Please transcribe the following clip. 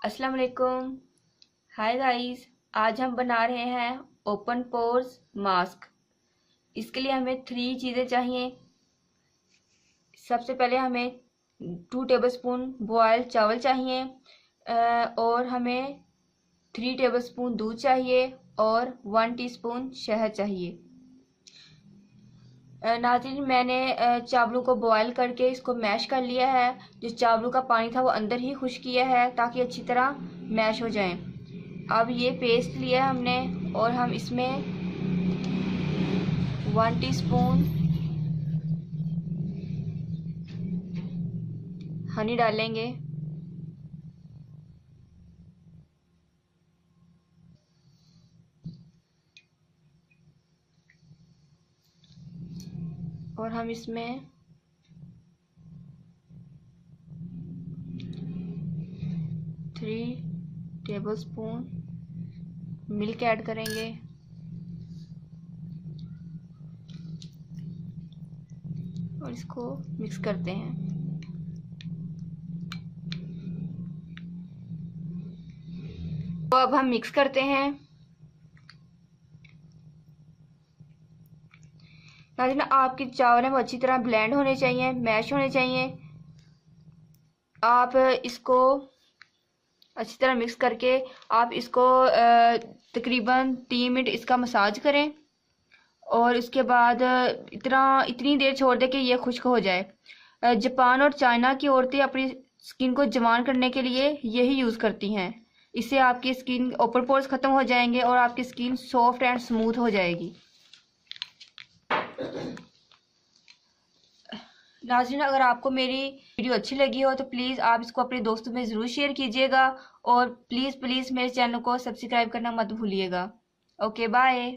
अस्सलाम वालेकुम। Hi guys, आज हम बना रहे हैं ओपन पोर्स मास्क। इसके लिए हमें 3 चीज़ें चाहिए। सबसे पहले हमें 2 टेबलस्पून बॉयल चावल चाहिए और हमें 3 टेबलस्पून दूध चाहिए और 1 टीस्पून शहद चाहिए। नाज़रीन, मैंने चावलों को बॉयल करके इसको मैश कर लिया है। जो चावलों का पानी था वो अंदर ही खुश किया है ताकि अच्छी तरह मैश हो जाए। अब ये पेस्ट लिया है हमने और हम इसमें 1 टीस्पून हनी डालेंगे और हम इसमें 3 टेबलस्पून मिल्क ऐड करेंगे और इसको मिक्स करते हैं। तो अब हम मिक्स करते हैं। नाज़रीन, आपके चावल हैं वो अच्छी तरह ब्लेंड होने चाहिए, मैश होने चाहिए। आप इसको अच्छी तरह मिक्स करके आप इसको तकरीबन 3 मिनट इसका मसाज करें और उसके बाद इतनी देर छोड़ दें कि ये खुश्क हो जाए। जापान और चाइना की औरतें अपनी स्किन को जवान करने के लिए यही यूज़ करती हैं। इससे आपकी स्किन ओपन पोर्स ख़त्म हो जाएंगे और आपकी स्किन सॉफ्ट एंड स्मूथ हो जाएगी। नाज़रीन, अगर आपको मेरी वीडियो अच्छी लगी हो तो प्लीज़ आप इसको अपने दोस्तों में ज़रूर शेयर कीजिएगा और प्लीज़ मेरे चैनल को सब्सक्राइब करना मत भूलिएगा। Okay, bye.